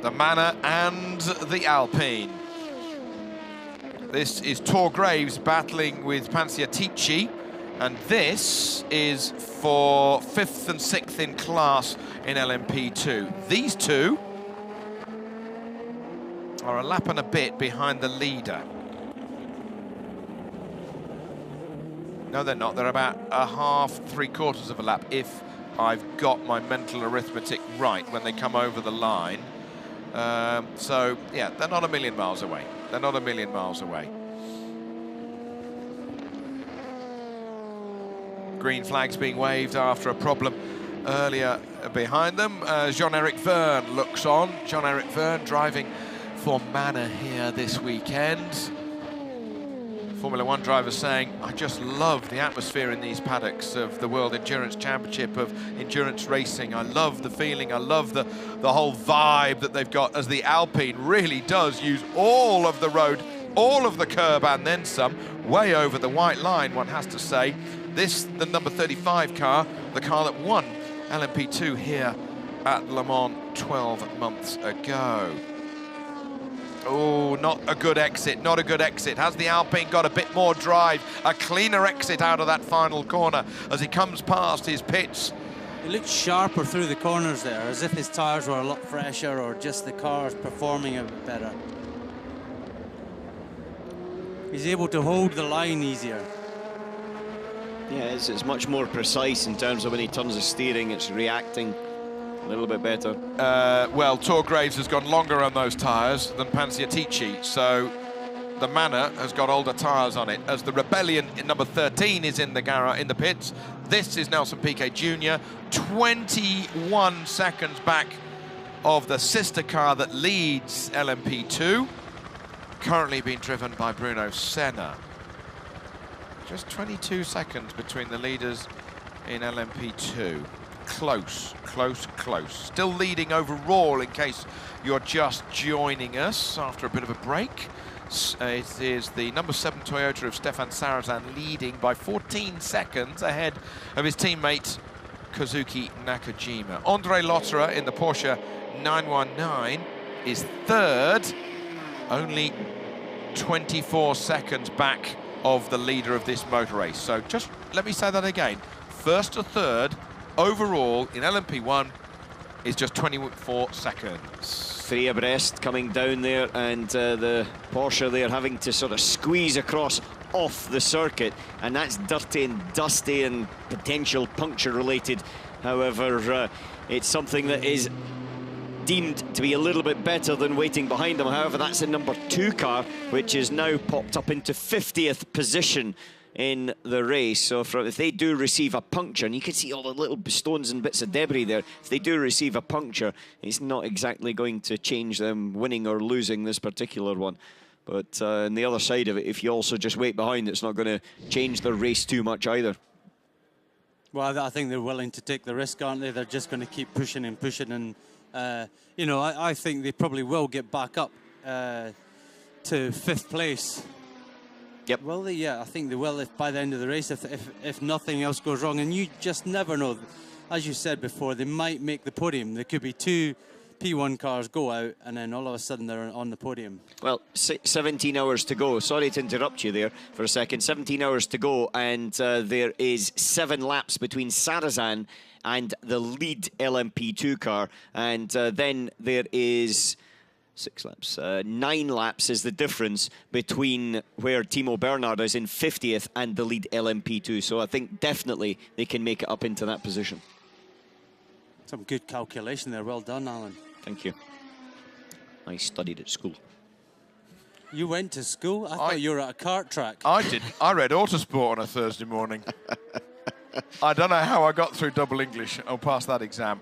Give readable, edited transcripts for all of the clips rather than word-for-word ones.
the Manor and the Alpine. This is Tor Graves battling with Pansiatici, and this is for 5th and 6th in class in LMP2. These two are a lap and a bit behind the leader. No, they're not. They're about a half, 3/4 of a lap, if I've got my mental arithmetic right when they come over the line. So, yeah, they're not a million miles away. They're not a million miles away. Green flags being waved after a problem earlier behind them. Jean-Eric Verne looks on. Jean-Eric Verne driving for Manor here this weekend. Formula One driver saying, I just love the atmosphere in these paddocks of the World Endurance Championship of endurance racing. I love the feeling, I love the whole vibe that they've got, as the Alpine really does use all of the road, all of the curb and then some, way over the white line, one has to say. This, the number 35 car, the car that won LMP2 here at Le Mans 12 months ago. Oh, not a good exit, not a good exit. Has the Alpine got a bit more drive? A cleaner exit out of that final corner as he comes past his pits. He looked sharper through the corners there, as if his tyres were a lot fresher or just the car's performing a bit better. He's able to hold the line easier. Yeah, it's much more precise in terms of when he turns the steering, it's reacting a little bit better. Well, Tor Graves has gone longer on those tyres than Pansiatici, so the Manor has got older tyres on it. As the Rebellion in number 13 is in the pits, this is Nelson Piquet Jr., 21 seconds back of the sister car that leads LMP2, currently being driven by Bruno Senna. Just 22 seconds between the leaders in LMP2. Close, close, close. Still leading overall, in case you're just joining us after a bit of a break. It is the number 7 Toyota of Stefan Sarrazin leading by 14 seconds ahead of his teammate Kazuki Nakajima. Andre Lotterer in the Porsche 919 is third, only 24 seconds back of the leader of this motor race. So just let me say that again. First to third overall in LMP1 is just 24 seconds. 3 abreast coming down there, and the Porsche there having to sort of squeeze across off the circuit, and that's dirty and dusty and potential puncture related. However, it's something that is deemed to be a little bit better than waiting behind them. However, that's the number 2 car, which is now popped up into 50th position in the race. So if they do receive a puncture, and you can see all the little stones and bits of debris there, if they do receive a puncture, it's not exactly going to change them winning or losing this particular one. But on the other side of it, if you also just wait behind, it's not going to change the race too much either. Well, I think they're willing to take the risk, aren't they? They're just going to keep pushing and pushing, and you know, I think they probably will get back up to 5th place. Yep. Well, yeah, I think they will if by the end of the race, if nothing else goes wrong. And you just never know. As you said before, they might make the podium. There could be 2 P1 cars go out, and then all of a sudden they're on the podium. Well, 17 hours to go. Sorry to interrupt you there for a second. 17 hours to go, and there is 7 laps between Sarrazin and the lead LMP2 car. And then there is 6 laps. 9 laps is the difference between where Timo Bernhard is in 50th and the lead LMP2. So I think definitely they can make it up into that position. Some good calculation there. Well done, Alan. Thank you. I studied at school. You went to school? I thought you were at a kart track. I did. I read Autosport on a Thursday morning. I don't know how I got through double English. I'll pass that exam.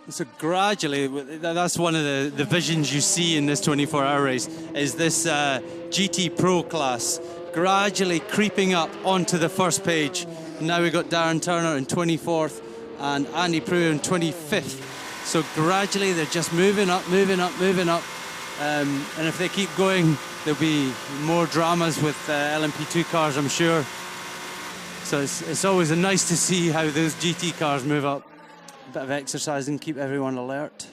So gradually, that's one of the visions you see in this 24-hour race, is this GT Pro class gradually creeping up onto the first page. Now we've got Darren Turner in 24th and Andy Priaulx in 25th. So gradually they're just moving up, moving up, moving up. And if they keep going, there'll be more dramas with LMP2 cars, I'm sure. So it's always nice to see how those GT cars move up. bit of exercise and keep everyone alert.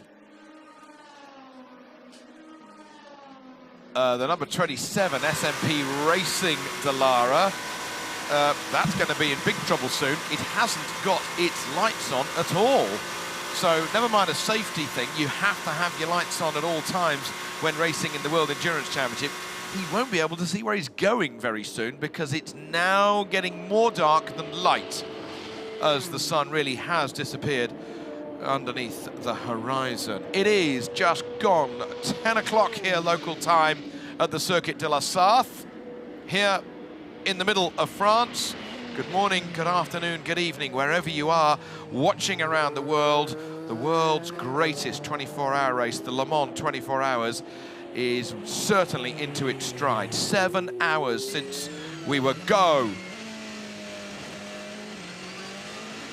The number 27, SMP Racing Dallara. That's going to be in big trouble soon. It hasn't got its lights on at all. So never mind a safety thing, you have to have your lights on at all times when racing in the World Endurance Championship. He won't be able to see where he's going very soon because it's now getting more dark than light as the sun really has disappeared underneath the horizon. It is just gone 10 o'clock here local time at the Circuit de la Sarthe, here in the middle of France. Good morning, good afternoon, good evening, wherever you are watching around the world. The world's greatest 24-hour race, the Le Mans 24 Hours, is certainly into its stride. 7 hours since we were go.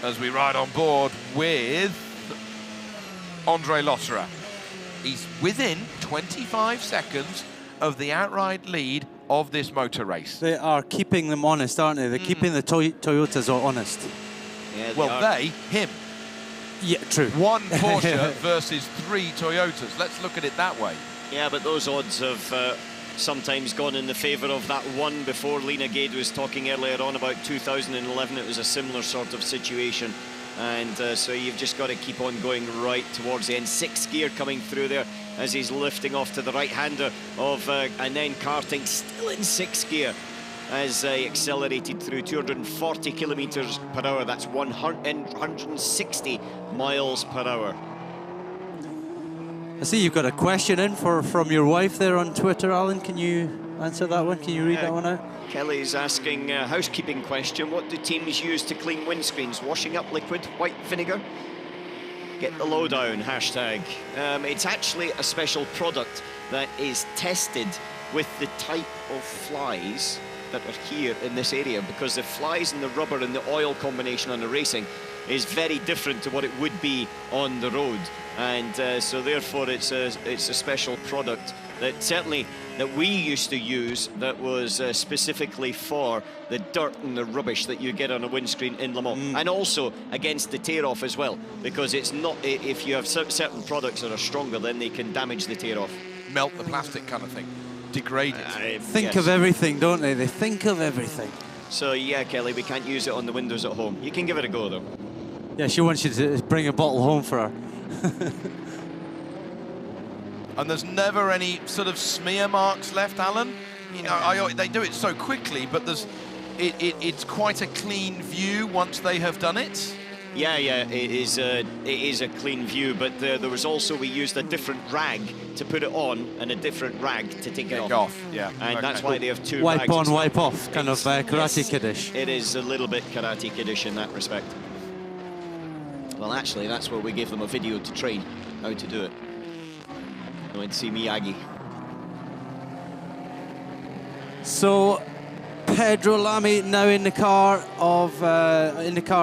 As we ride on board with Andre Lotterer. He's within 25 seconds of the outright lead of this motor race. They are keeping them honest, aren't they? They're keeping the Toyotas honest. Yeah, him. Yeah, true. One Porsche versus 3 Toyotas. Let's look at it that way. Yeah, but those odds have sometimes gone in the favour of that one before. Lena Gade was talking earlier on about 2011. It was a similar sort of situation. And so you've just got to keep on going right towards the end. 6th gear coming through there as he's lifting off to the right-hander of, and then karting still in 6th gear as he accelerated through 240 kilometres per hour. That's 160 miles per hour. I see you've got a question in from your wife there on Twitter, Alan. Can you answer that one? Can you read that one out? Kelly's asking a housekeeping question. What do teams use to clean windscreens? Washing up liquid, white vinegar? Get the lowdown, hashtag. It's actually a special product that is tested with the type of flies that are here in this area, because the flies and the rubber and the oil combination on the racing is very different to what it would be on the road. And so therefore it's a special product that certainly that we used to use that was specifically for the dirt and the rubbish that you get on a windscreen in Le Mans, and also against the tear-off as well, because it's not, if you have certain products that are stronger, then they can damage the tear-off. Melt the plastic kind of thing, degrade it. Think of everything, don't they? They think of everything. So yeah, Kelly, we can't use it on the windows at home. You can give it a go though. Yeah, she wants you to bring a bottle home for her. And there's never any sort of smear marks left, Alan. You know, they do it so quickly, but it's quite a clean view once they have done it. Yeah, it is a clean view, but there was also, we used a different rag to put it on and a different rag to take it off. Yeah, and that's why they have 2 wipe rags. on, wipe off, kind of Karate Kiddish. It is a little bit Karate Kiddish in that respect. Well, actually, that's where we gave them a video to train how to do it. I went to see Miyagi. So Pedro Lamy now in the car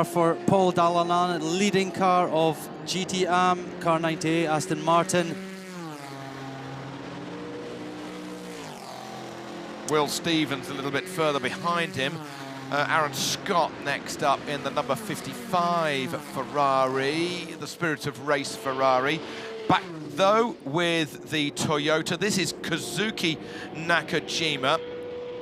for Paul Dalanan, leading car of GT Am, car 98, Aston Martin. Will Stevens a little bit further behind him. Aaron Scott next up in the number 55 Ferrari, the Spirit of Race Ferrari. Back though with the Toyota. This is Kazuki Nakajima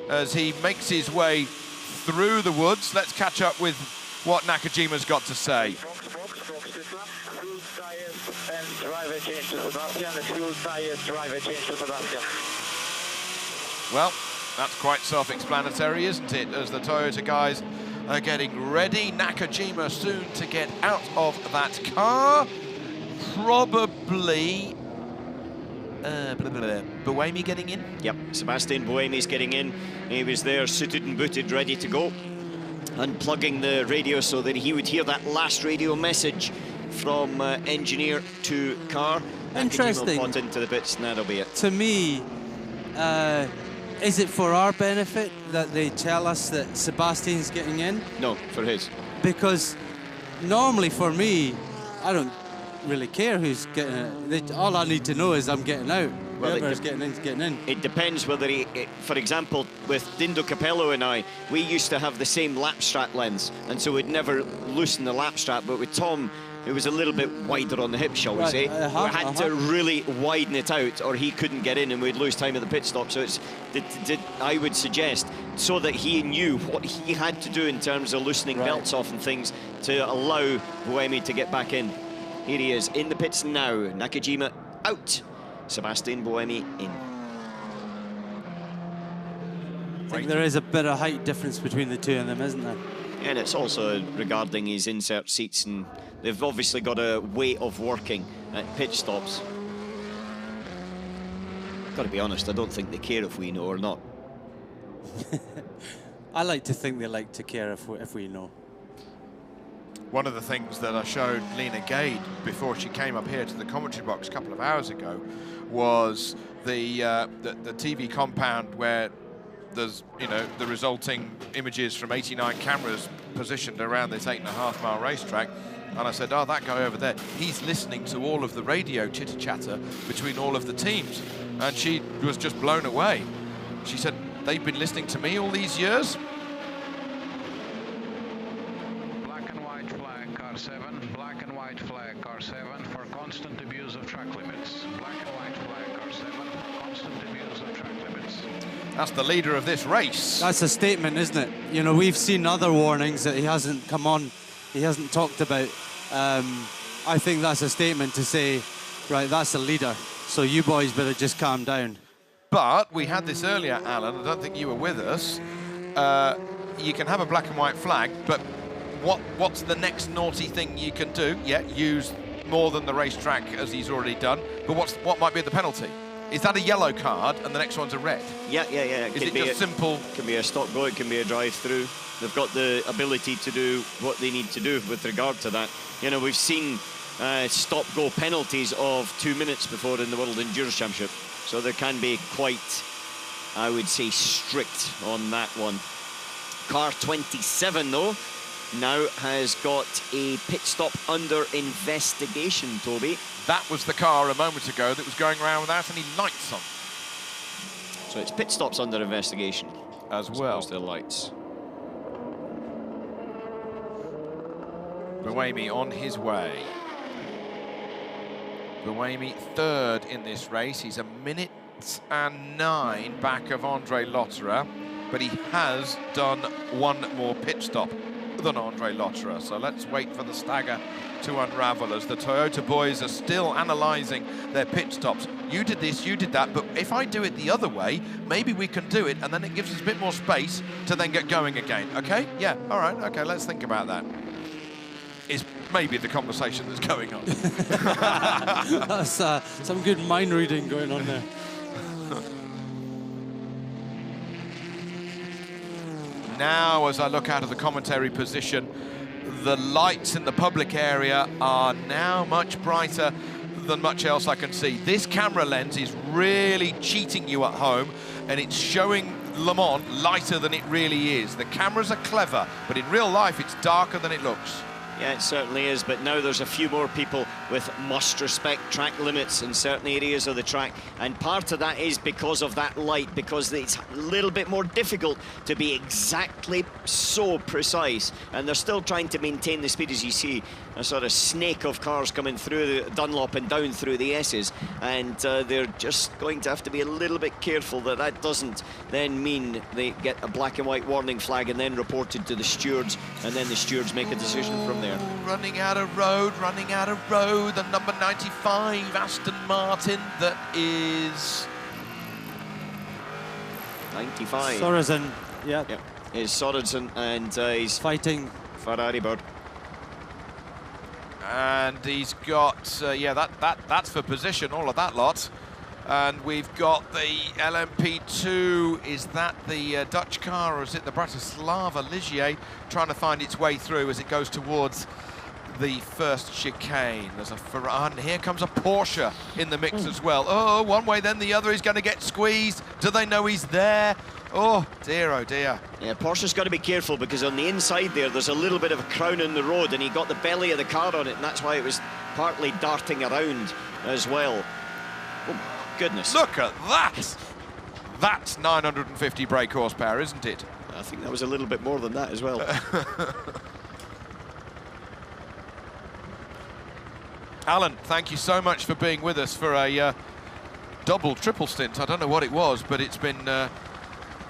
as he makes his way through the woods. Let's catch up with what Nakajima's got to say. Well, that's quite self-explanatory, isn't it, as the Toyota guys are getting ready. Nakajima soon to get out of that car. Probably Buemi getting in? Yep, Sebastian Buemi's getting in. He was there suited and booted, ready to go. Unplugging the radio so that he would hear that last radio message from engineer to car. Interesting. Nakajima into the pits, and that'll be it. To me, is it for our benefit that they tell us that Sebastian's getting in? No, for his. Because normally for me, I don't really care who's getting in. All I need to know is I'm getting out. Well, whoever's getting in is getting in. It depends whether for example, with Dindo Capello and I, we used to have the same lap strap lengths, and so we'd never loosen the lap strap, but with Tom It was a little bit wider on the hip, shall we say. We had to really widen it out, or he couldn't get in and we'd lose time at the pit stop. So it's, I would suggest, so that he knew what he had to do in terms of loosening belts off and things to allow Buemi to get back in. Here he is in the pits now. Nakajima out. Sebastian Buemi in. I think there is a bit of height difference between the two of them, isn't there? And it's also regarding his insert seats, and they've obviously got a way of working at pit stops. Got to be honest, I don't think they care if we know or not. I like to think they like to care if we know. One of the things that I showed Lena Gade before she came up here to the commentary box a couple of hours ago was the TV compound where there's, you know, the resulting images from 89 cameras positioned around this 8.5-mile racetrack. And I said, oh, that guy over there, he's listening to all of the radio chitter-chatter between all of the teams. And she was just blown away. She said, they've been listening to me all these years? Black and white flag, car 7. Black and white flag, car 7, for constant abuse of track limits. Black and white flag, car 7, for constant abuse of track limits. That's the leader of this race. That's a statement, isn't it? You know, we've seen other warnings that he hasn't come on, he hasn't talked about. I think that's a statement to say, right, that's the leader, so you boys better just calm down. But we had this earlier, Alan, I don't think you were with us. You can have a black and white flag, but what's the next naughty thing you can do? Yeah, use more than the racetrack as he's already done, but what might be the penalty? Is that a yellow card and the next one's a red? Yeah. Is it just simple? It can be a stop go, it can be a drive through. They've got the ability to do what they need to do with regard to that. You know, we've seen stop go penalties of 2 minutes before in the World Endurance Championship. So there can be quite, I would say, strict on that one. Car 27, though, now has got a pit stop under investigation, Toby. That was the car a moment ago that was going around without any lights on. So it's pit stops under investigation. As well. As the lights. Buemi on his way. Buemi third in this race. He's 1:09 back of Andre Lotterer, but he has done one more pit stop than Andre Lotterer. So let's wait for the stagger to unravel as the Toyota boys are still analysing their pit stops. You did this, you did that, but if I do it the other way, maybe we can do it, and then it gives us a bit more space to then get going again. Okay? Yeah, all right, okay, let's think about that. Is maybe the conversation that's going on. That's some good mind reading going on there. Now, as I look out of the commentary position, the lights in the public area are now much brighter than much else I can see. This camera lens is really cheating you at home, and it's showing Le Mans lighter than it really is. The cameras are clever, but in real life, it's darker than it looks. Yeah, it certainly is, but now there's a few more people with must respect track limits in certain areas of the track, and part of that is because of that light, because it's a little bit more difficult to be exactly so precise, and they're still trying to maintain the speed. As you see, a sort of snake of cars coming through the Dunlop and down through the S's, and they're just going to have to be a little bit careful that that doesn't then mean they get a black and white warning flag and then reported to the stewards, and then the stewards make a decision from there. Running out of road, the number 95 Aston Martin that is... 95. Sorensen, yeah. Is Sorensen, and he's fighting Ferrari bird. And he's got, yeah, that's for position, all of that lot. And we've got the LMP2, is that the Dutch car, or is it the Bratislava Ligier, trying to find its way through as it goes towards the first chicane. There's a Ferrari, and here comes a Porsche in the mix as well. Oh, one way then the other, he's going to get squeezed. Do they know he's there? Oh dear, oh dear. Yeah, Porsche's got to be careful, because on the inside there's a little bit of a crown in the road, and he got the belly of the car on it, and that's why it was partly darting around as well. Oh, goodness. Look at that! That's 950 brake horsepower, isn't it? I think that was a little bit more than that as well. Alan, thank you so much for being with us for a double, triple stint. I don't know what it was, but it's been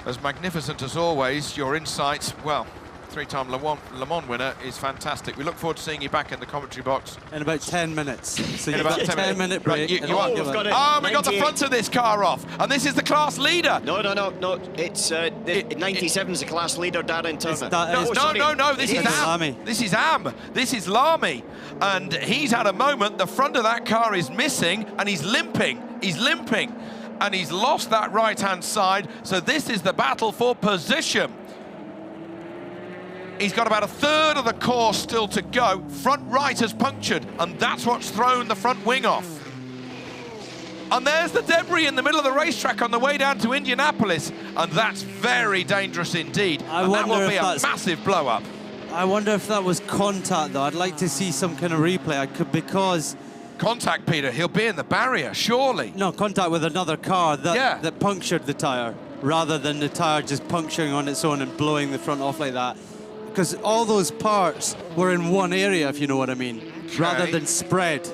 as magnificent as always. Your insights, well, three-time Le Mans winner is fantastic. We look forward to seeing you back in the commentary box. In about 10 minutes. So you've about got a 10-minute break. Right, we got the front of this car off, and this is the class leader. No. It's 97's the class leader, Darren Turner. No. This is Am. This is Lamy, and he's had a moment. The front of that car is missing, and he's limping. And he's lost that right-hand side. So this is the battle for position. He's got about a third of the course still to go. Front right has punctured, and that's what's thrown the front wing off. And there's the debris in the middle of the racetrack on the way down to Indianapolis, and that's very dangerous indeed. And that will be a massive blow-up. I wonder if that was contact, though. I'd like to see some kind of replay. Because... Contact, Peter. He'll be in the barrier, surely. No, contact with another car that punctured the tyre, rather than the tyre just puncturing on its own and blowing the front off like that. Because all those parts were in one area, if you know what I mean, rather than spread.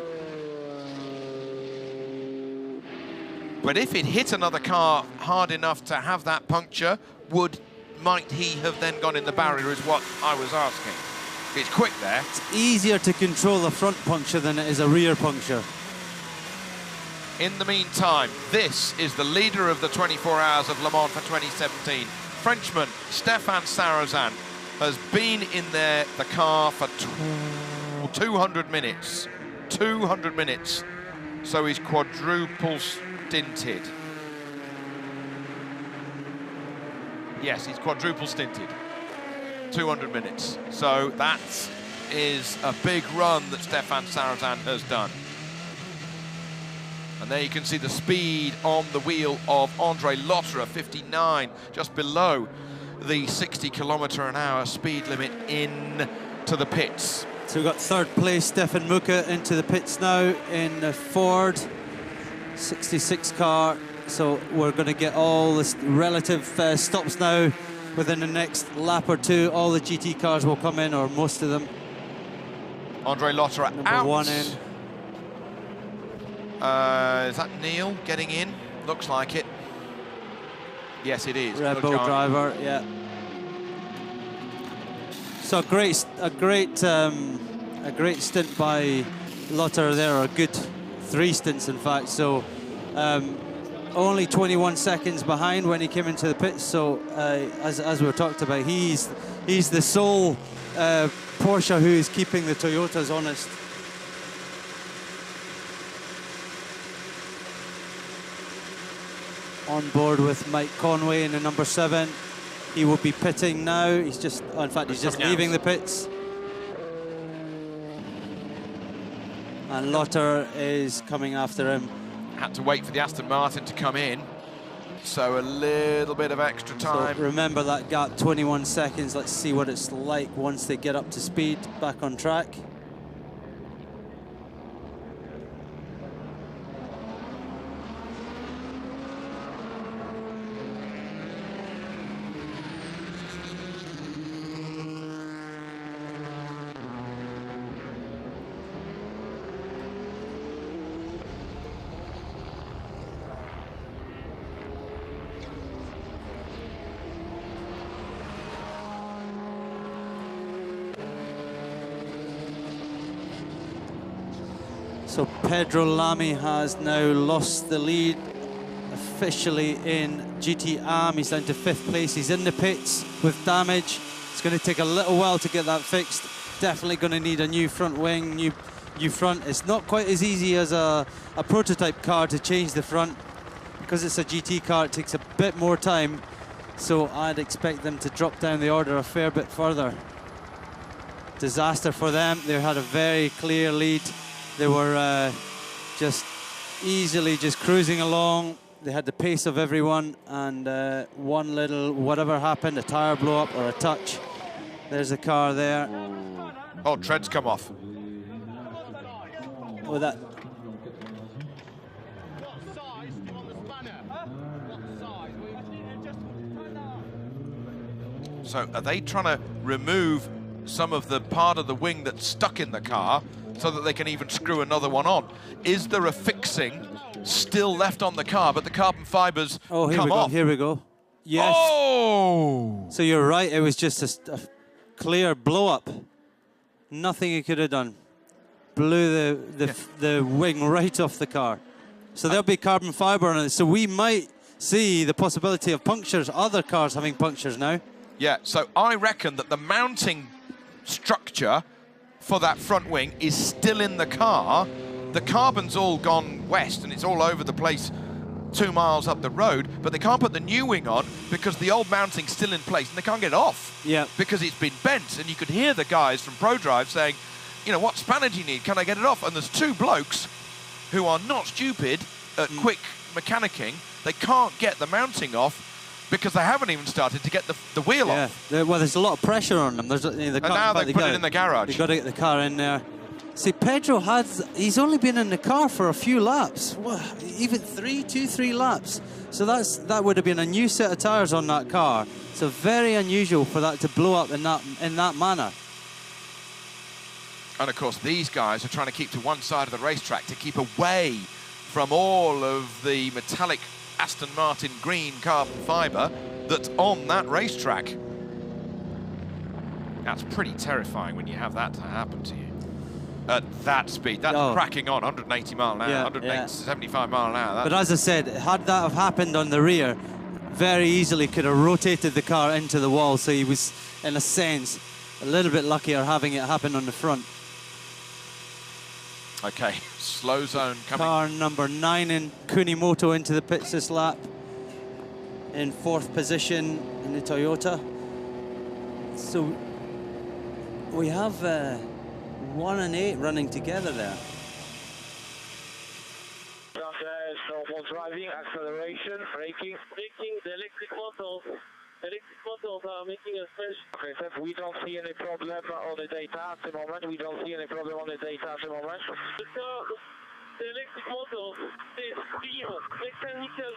But if it hit another car hard enough to have that puncture, might he have then gone in the barrier, is what I was asking. It's quick there. It's easier to control a front puncture than it is a rear puncture. In the meantime, this is the leader of the 24 Hours of Le Mans for 2017. Frenchman Stéphane Sarrazin has been in the car for 200 minutes. 200 minutes. So he's quadruple stinted. Yes, he's quadruple stinted. 200 minutes. So that is a big run that Stéphane Sarrazin has done. And there you can see the speed on the wheel of André Lotterer, 59, just below the 60km/h speed limit in to the pits. So we've got third place, Stefan Muka into the pits now in the Ford 66 car. So we're going to get all the relative stops now within the next lap or two. All the GT cars will come in, or most of them. André Lotterer Number out. 1 in. Is that Neil getting in? Looks like it. Yes, it is. Red Bull driver, yeah. So a great stint by Lotterer there, or a good 3 stints in fact. So only 21 seconds behind when he came into the pits. So as we talked about, he's the sole Porsche who is keeping the Toyotas honest. On board with Mike Conway in the number 7. He will be pitting now. He's just, in fact, he's just leaving the pits. And Lotterer is coming after him. Had to wait for the Aston Martin to come in, so a little bit of extra time. So remember that gap, 21 seconds. Let's see what it's like once they get up to speed, back on track. So Pedro Lamy has now lost the lead officially in GT Am. He's down to 5th place. He's in the pits with damage. It's going to take a little while to get that fixed. Definitely going to need a new front wing, new front. It's not quite as easy as a prototype car to change the front. Because it's a GT car, it takes a bit more time. So I'd expect them to drop down the order a fair bit further. Disaster for them. They had a very clear lead. They were just easily just cruising along. They had the pace of everyone, and one little whatever happened, a tire blow up or a touch. There's a car there. Oh, treads come off. Oh, that. So are they trying to remove some of the part of the wing that's stuck in the car so that they can even screw another one on. Is there a fixing still left on the car, but the carbon fibers come off? Here we go. Yes. Oh! So you're right, it was just a clear blow-up. Nothing he could have done. Blew the wing right off the car. So there'll be carbon fiber on it. So we might see the possibility of punctures, other cars having punctures now. Yeah, so I reckon that the mounting structure for that front wing is still in the car. The carbon's all gone west and it's all over the place 2 miles up the road, but they can't put the new wing on because the old mounting's still in place and they can't get it off. Yeah. Because it's been bent, and you could hear the guys from ProDrive saying, you know, what spanner do you need? Can I get it off? And there's 2 blokes who are not stupid at quick mechanicking. They can't get the mounting off because they haven't even started to get the wheel off. Well, there's a lot of pressure on them. And now they put it in the garage. You've got to get the car in there. See, Pedro he's only been in the car for a few laps. Even 3 laps. So that would have been a new set of tyres on that car. So very unusual for that to blow up in that manner. And of course, these guys are trying to keep to one side of the racetrack to keep away from all of the metallic Aston Martin green carbon fibre that's on that racetrack. That's pretty terrifying when you have that to happen to you. At that speed, that's cracking on, 180 mile an hour, 75 mile an hour. But as I said, had that have happened on the rear, very easily could have rotated the car into the wall, so he was, in a sense, a little bit luckier having it happen on the front. Okay, slow zone coming. Car number 9 in Kunimoto into the pits this lap, in 4th position in the Toyota. So we have 1 and 8 running together there. Normal driving, acceleration, braking. The electric motors are making a special. Okay, sir, we don't see any problem on the data at the moment. The electric motors, they scream, mechanical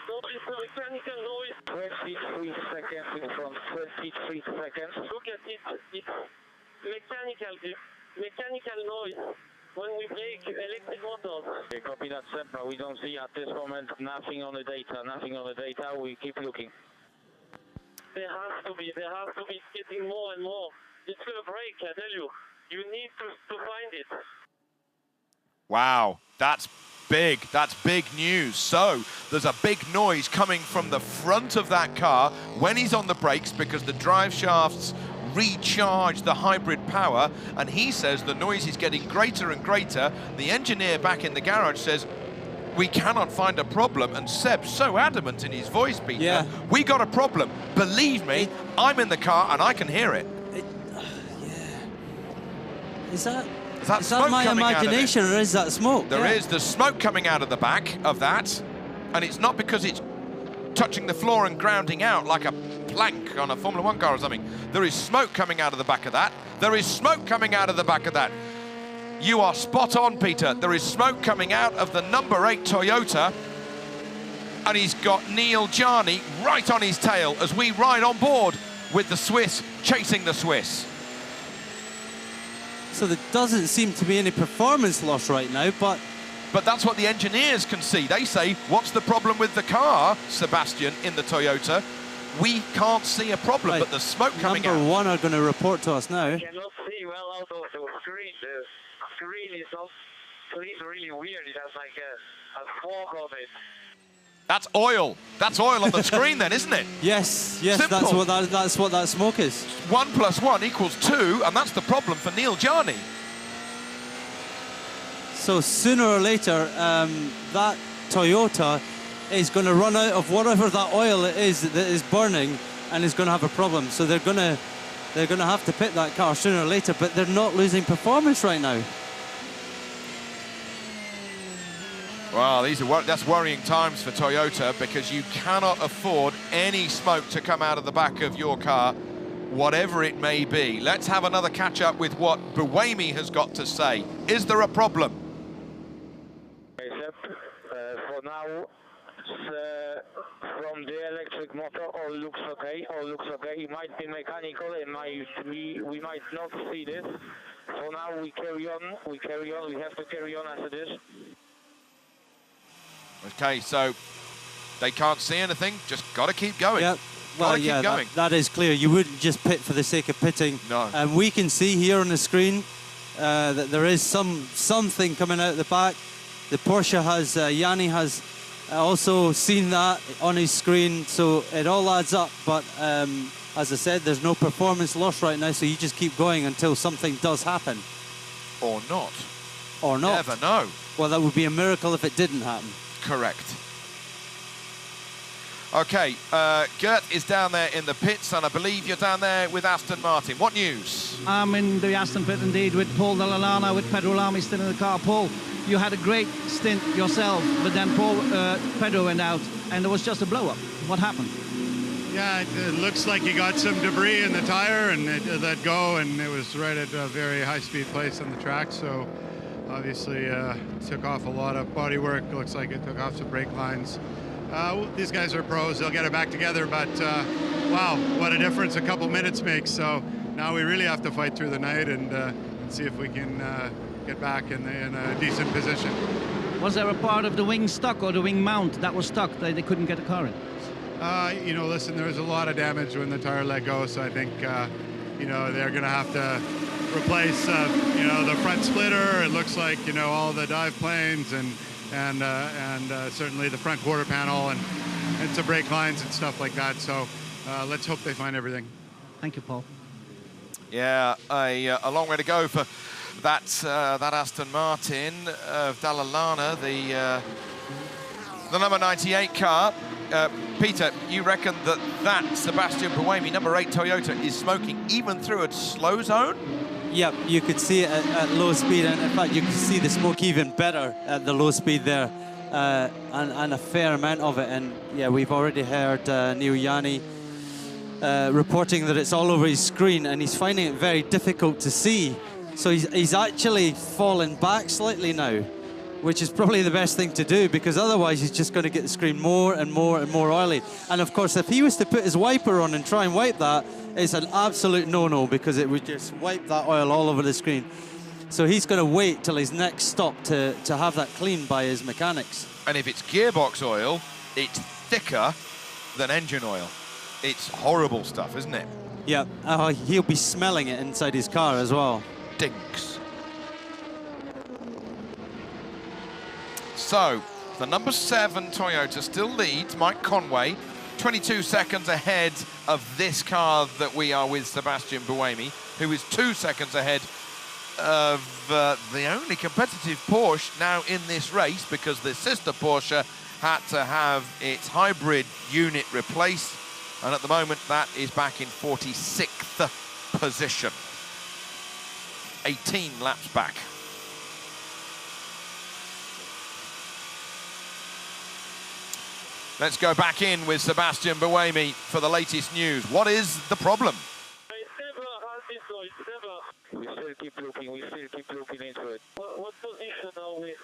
noise. 23 seconds in front, 23 seconds. Look at it, it's mechanical noise. When we brake electric motors. Okay, copy that, sir. We don't see at this moment nothing on the data. We keep looking. There has to be getting more and more. It's gonna break, I tell you. You need to find it. Wow, that's big. That's big news. So there's a big noise coming from the front of that car when he's on the brakes because the drive shafts recharge the hybrid power, and he says the noise is getting greater and greater. The engineer back in the garage says we cannot find a problem, and Seb's so adamant in his voice, Peter, we got a problem. Believe me, I'm in the car and I can hear it. Is that smoke my coming imagination, or is that smoke? There is. There's smoke coming out of the back of that, and it's not because it's touching the floor and grounding out like a plank on a Formula 1 car or something. There is smoke coming out of the back of that. You are spot on, Peter. There is smoke coming out of the number 8 Toyota, and he's got Neil Jarni right on his tail as we ride on board with the Swiss, chasing the Swiss. So there doesn't seem to be any performance loss right now, but that's what the engineers can see. They say, what's the problem with the car, Sebastian, in the Toyota? We can't see a problem, but the smoke coming out. Number 1 are going to report to us now. I cannot see well out of the screen. The screen is really weird. It has like a fog on it. That's oil. That's oil on the screen then, isn't it? Yes, Simple. that's what that smoke is. 1 + 1 = 2, and that's the problem for Neil Jarni. So sooner or later, that Toyota is going to run out of whatever that oil it is that is burning, and is going to have a problem. So they're going to have to pit that car sooner or later, but they're not losing performance right now. Well, that's worrying times for Toyota, because you cannot afford any smoke to come out of the back of your car, whatever it may be. Let's have another catch-up with what Buemi has got to say. Is there a problem? For now, From the electric motor, all looks okay. All looks okay. It might be mechanical. We might not see this. So now we carry on. We have to carry on as it is. Okay, so they can't see anything. Just got to keep going. Yep. Well, yeah, that is clear. You wouldn't just pit for the sake of pitting. No. And we can see here on the screen that there is something coming out the back. The Porsche has, Yanni has also seen that on his screen, so it all adds up. But as I said, there's no performance loss right now, so you just keep going until something does happen. Or not. Or not. Never know. Well, that would be a miracle if it didn't happen. Correct. Okay, Gert is down there in the pits, and I believe you're down there with Aston Martin. What news? I'm in the Aston pit indeed with Paul Dalla with Priaulx still in the car. Paul, you had a great stint yourself, but then Pedro went out and there was just a blow-up. What happened? Yeah, it looks like he got some debris in the tire and it let go, and it was right at a very high-speed place on the track, so obviously took off a lot of body work. Looks like it took off some brake lines. These guys are pros, they'll get it back together, but wow, what a difference a couple minutes makes. So now we really have to fight through the night and see if we can get back in a decent position. Was there a part of the wing stuck or the wing mount that was stuck that they couldn't get the car in? You know, listen, there was a lot of damage when the tire let go, so I think, you know, they're going to have to replace, you know, the front splitter. It looks like, you know, all the dive planes and certainly the front quarter panel and some brake lines and stuff like that. So let's hope they find everything. Thank you, Paul. Yeah, a long way to go for that Aston Martin of Dalla Lana, the number 98 car. Peter, you reckon that Sebastian Buemi, number 8 Toyota, is smoking even through a slow zone? Yep, you could see it at low speed, and in fact you can see the smoke even better at the low speed there, and a fair amount of it. And yeah, we've already heard Neil Yanni reporting that it's all over his screen, and he's finding it very difficult to see. So he's actually fallen back slightly now, which is probably the best thing to do, because otherwise he's just going to get the screen more and more and more oily. And of course, if he was to put his wiper on and try and wipe that, it's an absolute no-no, because it would just wipe that oil all over the screen. So he's going to wait till his next stop to have that cleaned by his mechanics. And if it's gearbox oil, it's thicker than engine oil. It's horrible stuff, isn't it? Yeah, he'll be smelling it inside his car as well. Dinks. So, the number 7 Toyota still leads, Mike Conway, 22 seconds ahead of this car that we are with, Sebastian Buemi, who is 2 seconds ahead of the only competitive Porsche now in this race, because the sister Porsche had to have its hybrid unit replaced, and at the moment that is back in 46th position. 18 laps back. Let's go back in with Sebastian Buemi for the latest news. What is the problem? We still keep looking into it. What position are we?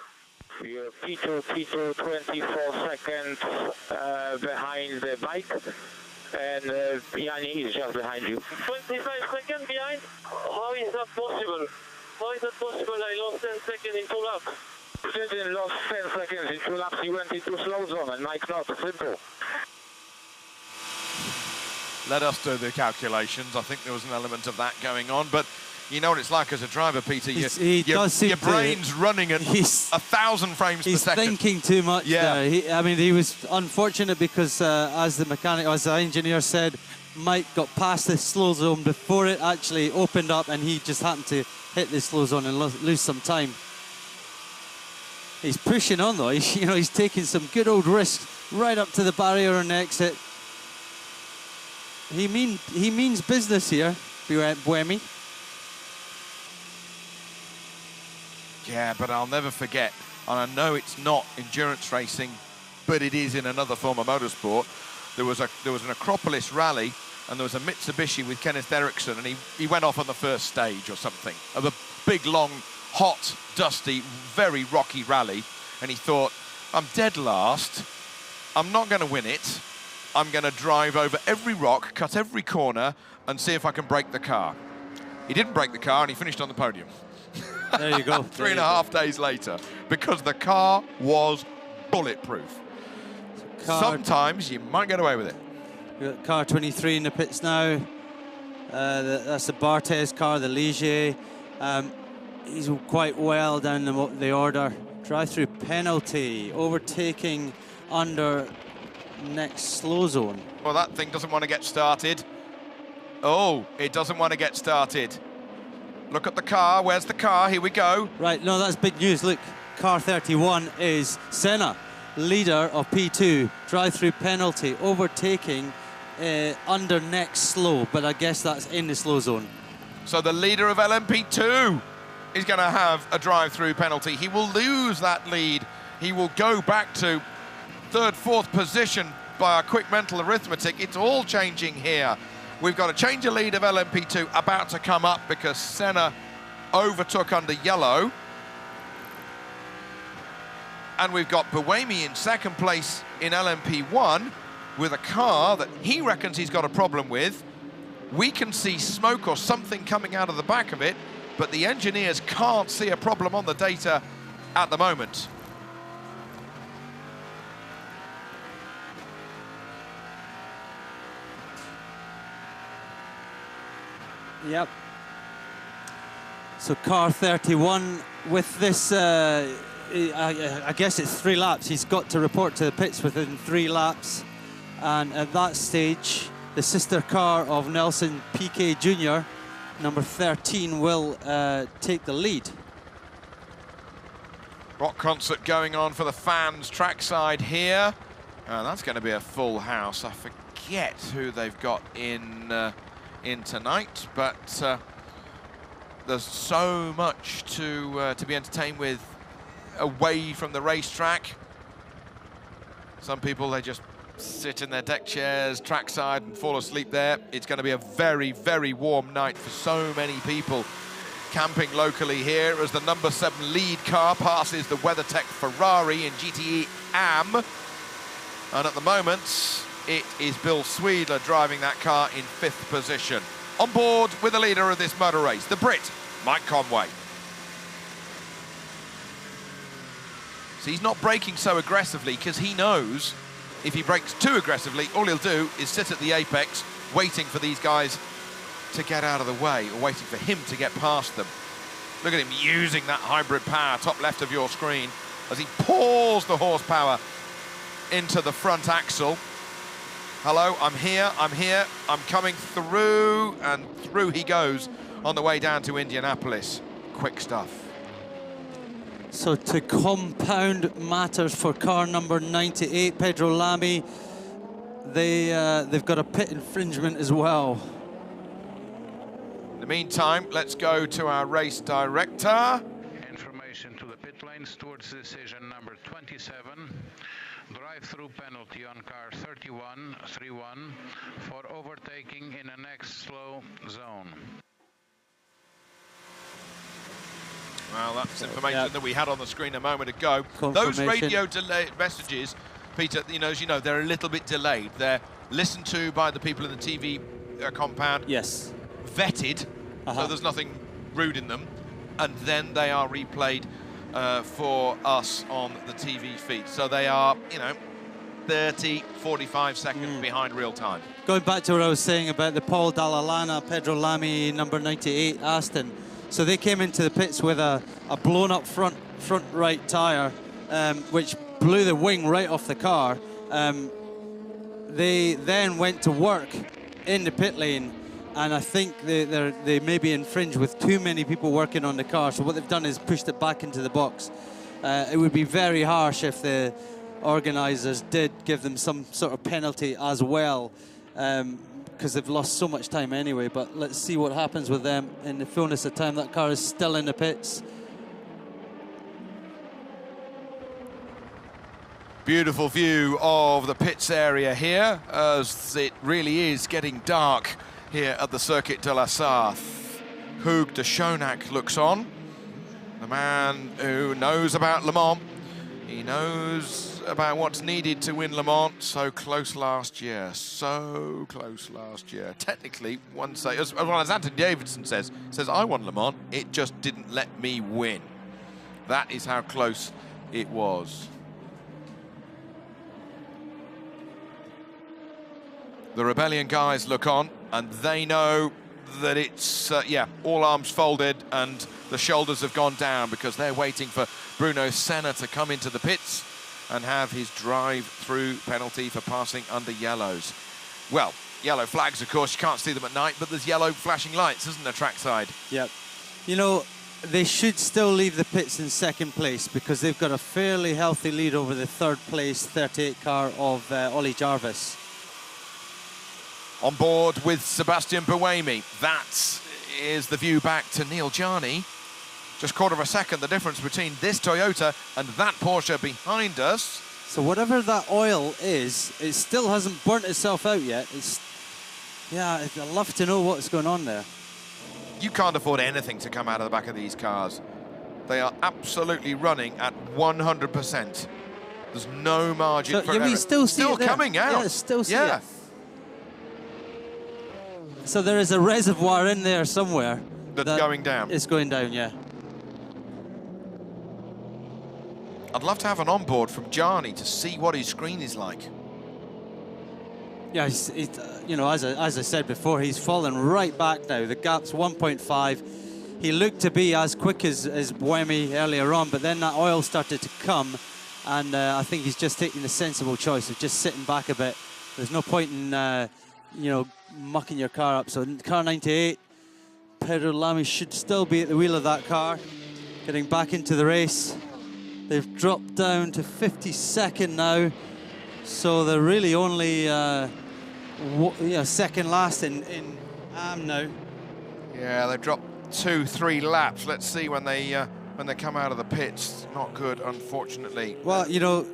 You're P2, 24 seconds behind the bike, and Yanni is just behind you. 25 seconds behind? How is that possible? I lost 10 seconds in 2 laps. You didn't lost 10 seconds in 2 laps, you went into slow zone, and Mike not. Simple. Let us do the calculations. I think there was an element of that going on, but you know what it's like as a driver, Peter. Your brain's running at 1,000 frames per second. He's thinking too much. Yeah. There. I mean, he was unfortunate because, as the engineer said, Mike got past the slow zone before it actually opened up, and he just happened to hit the slow zone and lose some time. He's pushing on though. He's taking some good old risks right up to the barrier and exit. He means business here, Buemi. Yeah, but I'll never forget, and I know it's not endurance racing, but it is in another form of motorsport. There was an Acropolis rally, and there was a Mitsubishi with Kenneth Eriksson, and he went off on the first stage or something of a big, long, hot, dusty, very rocky rally, and he thought, I'm dead last. I'm not going to win it. I'm going to drive over every rock, cut every corner, and see if I can break the car. He didn't break the car, and he finished on the podium. There you go. 3.5 days later, because the car was bulletproof. Sometimes you might get away with it. We've got car 23 in the pits now. That's the Barthez car, the Ligier. He's quite well down the order. Drive-through penalty, overtaking under next slow zone. Well, that thing doesn't want to get started. Oh, it doesn't want to get started. Look at the car. Where's the car? Here we go. Right, no, that's big news. Look, car 31 is Senna, leader of P2. Drive-through penalty, overtaking under next slow, but I guess that's in the slow zone. So the leader of LMP2 is going to have a drive-through penalty. He will lose that lead. He will go back to third, fourth position by a quick mental arithmetic. It's all changing here. We've got a change of lead of LMP2 about to come up because Senna overtook under yellow. And we've got Buemi in second place in LMP1 with a car that he reckons he's got a problem with. We can see smoke or something coming out of the back of it, but the engineers can't see a problem on the data at the moment. Yep. So car 31 with this, I guess it's 3 laps. He's got to report to the pits within 3 laps. And at that stage, the sister car of Nelson Piquet Jr., number 13, will take the lead. Rock concert going on for the fans trackside here. That's going to be a full house. I forget who they've got in tonight, but there's so much to be entertained with away from the racetrack. Some people, they just sit in their deck chairs trackside and fall asleep there. It's going to be a very, very warm night for so many people camping locally here as the number 7 lead car passes the WeatherTech Ferrari in GTE AM. And at the moment, it is Bill Sweedler driving that car in 5th position. On board with the leader of this motor race, the Brit, Mike Conway. So he's not braking so aggressively because he knows if he brakes too aggressively, all he'll do is sit at the apex waiting for these guys to get out of the way or waiting for him to get past them. Look at him using that hybrid power, top left of your screen, as he pours the horsepower into the front axle. Hello, I'm here, I'm coming through, and through he goes on the way down to Indianapolis. Quick stuff. So to compound matters for car number 98, Pedro Lamy, they've got a pit infringement as well. In the meantime, let's go to our race director. Information to the pit lane, stewards decision number 27. Drive-through penalty on car 31 for overtaking in the next slow zone. Well, that's information that we had on the screen a moment ago. Those radio delay messages, Peter, as you know, they're a little bit delayed. They're listened to by the people in the TV compound. Yes. Vetted, so there's nothing rude in them. And then they are replayed for us on the TV feed. So they are, 30, 45 seconds behind real time. Going back to what I was saying about the Paul Dallalana, Pedro Lamy, number 98, Aston. So they came into the pits with a blown-up front right tyre, which blew the wing right off the car. They then went to work in the pit lane, and I think they maybe infringed with too many people working on the car. So what they've done is pushed it back into the box. It would be very harsh if the organisers did give them some sort of penalty as well, because they've lost so much time anyway. But let's see what happens with them in the fullness of time. That car is still in the pits. Beautiful view of the pits area here, as it really is getting dark here at the Circuit de la Sarthe. Hugues de Schonack looks on, the man who knows about Le Mans He knows about what's needed to win Le Mans. So close last year. So close last year. Technically, one say, as well as Anthony Davidson says, I won Le Mans. It just didn't let me win. That is how close it was. The Rebellion guys look on, and they know that it's, yeah, all arms folded and the shoulders have gone down, because they're waiting for Bruno Senna to come into the pits and have his drive-through penalty for passing under yellows. Well, yellow flags, of course, you can't see them at night, but there's yellow flashing lights, isn't there, trackside? Yep. You know, they should still leave the pits in second place, because they've got a fairly healthy lead over the third place 38 car of Ollie Jarvis. On board with Sebastian Buemi. That is the view back to Neil Jarni. Just quarter of a second, the difference between this Toyota and that Porsche behind us. So whatever that oil is, it still hasn't burnt itself out yet. It's, yeah, I'd love to know what's going on there. You can't afford anything to come out of the back of these cars. They are absolutely running at 100%. There's no margin for error. We still see it there. Coming out. Yeah, still see it. So there is a reservoir in there somewhere. That's going down. It's going down, yeah. I'd love to have an onboard from Jarni to see what his screen is like. Yeah, you know, as I said before, he's fallen right back now. The gap's 1.5. He looked to be as quick as Buemi earlier on, but then that oil started to come, and I think he's just taking the sensible choice of just sitting back a bit. There's no point in, you know, mucking your car up. So car 98, Pedro Lamy should still be at the wheel of that car, getting back into the race. They've dropped down to 52nd now, so they're really only second last in AM now. Yeah, they dropped 2-3 laps. Let's see when they come out of the pits. Not good, unfortunately. Well, you know,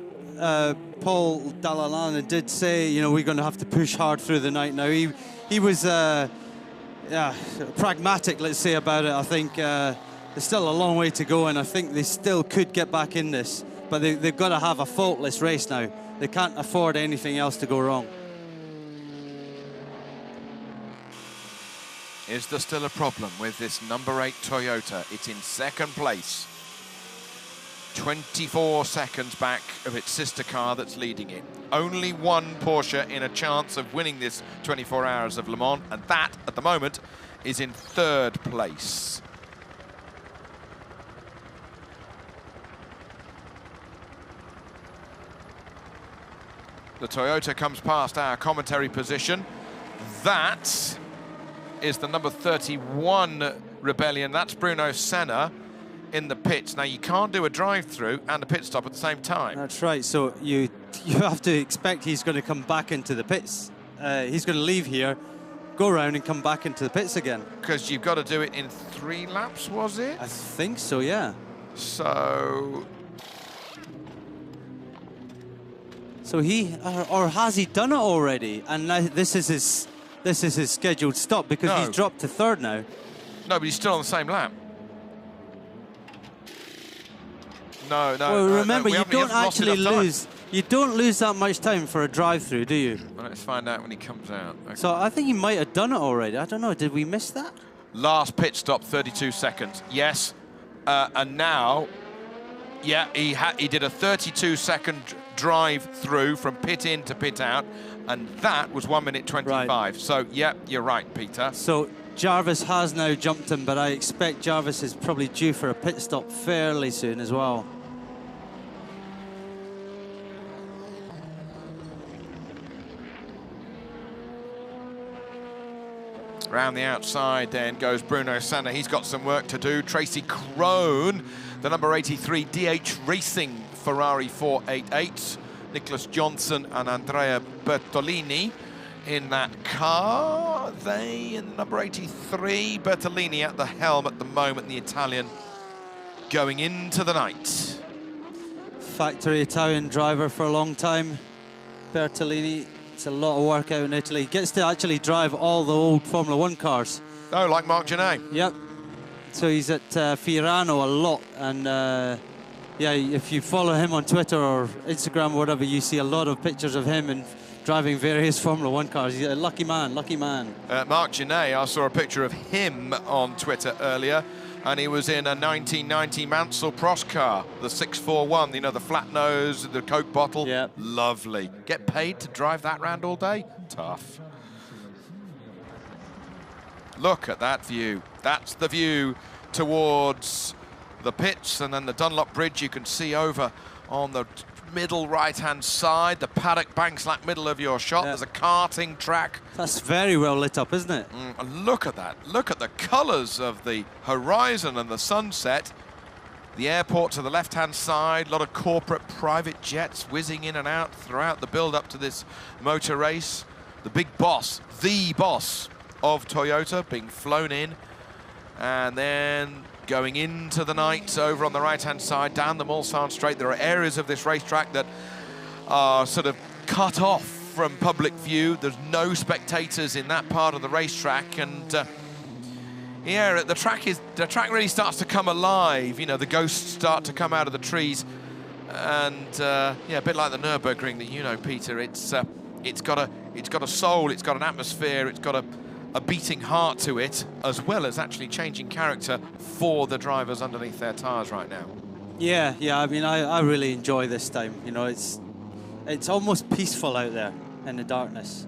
Paul Dalalana did say, you know, we're going to have to push hard through the night now. He was pragmatic, let's say, about it. I think there's still a long way to go, and I think they still could get back in this, but they've got to have a faultless race now. They can't afford anything else to go wrong. Is there still a problem with this number 8 Toyota? It's in second place. 24 seconds back of its sister car that's leading it. Only one Porsche in a chance of winning this 24 Hours of Le Mans, and that, at the moment, is in third place. The Toyota comes past our commentary position. That is the number 31 Rebellion. That's Bruno Senna in the pits. Now, you can't do a drive-through and a pit stop at the same time. That's right. So you have to expect he's going to come back into the pits. He's going to leave here, go around and come back into the pits again. Because you've got to do it in 3 laps, was it? I think so, yeah. So he, or has he done it already? And now this is his scheduled stop, because he's dropped to third now. No, but he's still on the same lap. No. Well, remember, you don't actually lose. You don't lose that much time for a drive-through, do you? Well, let's find out when he comes out. Okay. So I think he might have done it already. I don't know. Did we miss that? Last pit stop, 32 seconds. Yes, and now, yeah, he did a 32-second drive-through from pit in to pit out, and that was 1 minute 25. Right. So, yeah, you're right, Peter. So Jarvis has now jumped him, but I expect Jarvis is probably due for a pit stop fairly soon as well. Around the outside then goes Bruno Senna. He's got some work to do. Tracy Crone, the number 83 DH Racing Ferrari 488. Nicholas Johnson and Andrea Bertolini in that car. They in number 83, Bertolini at the helm at the moment, the Italian, going into the night. Factory Italian driver for a long time, Bertolini. It's a lot of work out in Italy. He gets to actually drive all the old Formula 1 cars. Oh, like Marc Genet. Yep. So he's at Fiorano a lot, and yeah, if you follow him on Twitter or Instagram or whatever, you see a lot of pictures of him and driving various Formula One cars. He's a lucky man, lucky man. Mark Genet, I saw a picture of him on Twitter earlier, and he was in a 1990 Mansell Prost car, the 641, you know, the flat nose, the Coke bottle. Yeah. Lovely. Get paid to drive that round all day? Tough. Look at that view. That's the view towards the pits, and then the Dunlop Bridge you can see over on the middle right-hand side, the paddock bang slap middle of your shot. There's a karting track. That's very well lit up, isn't it? And look at that. Look at the colours of the horizon and the sunset. The airport to the left-hand side, a lot of corporate private jets whizzing in and out throughout the build-up to this motor race. The big boss, the boss of Toyota, being flown in, and then going into the night over on the right-hand side, down the Mulsanne Straight. There are areas of this racetrack that are sort of cut off from public view. There's no spectators in that part of the racetrack, and yeah, the track really starts to come alive. You know, the ghosts start to come out of the trees, and yeah, a bit like the Nürburgring that you know, Peter. It's got a soul, it's got an atmosphere, it's got a beating heart to it, as well as actually changing character for the drivers underneath their tyres right now. Yeah, I mean, I really enjoy this time. You know, it's almost peaceful out there in the darkness,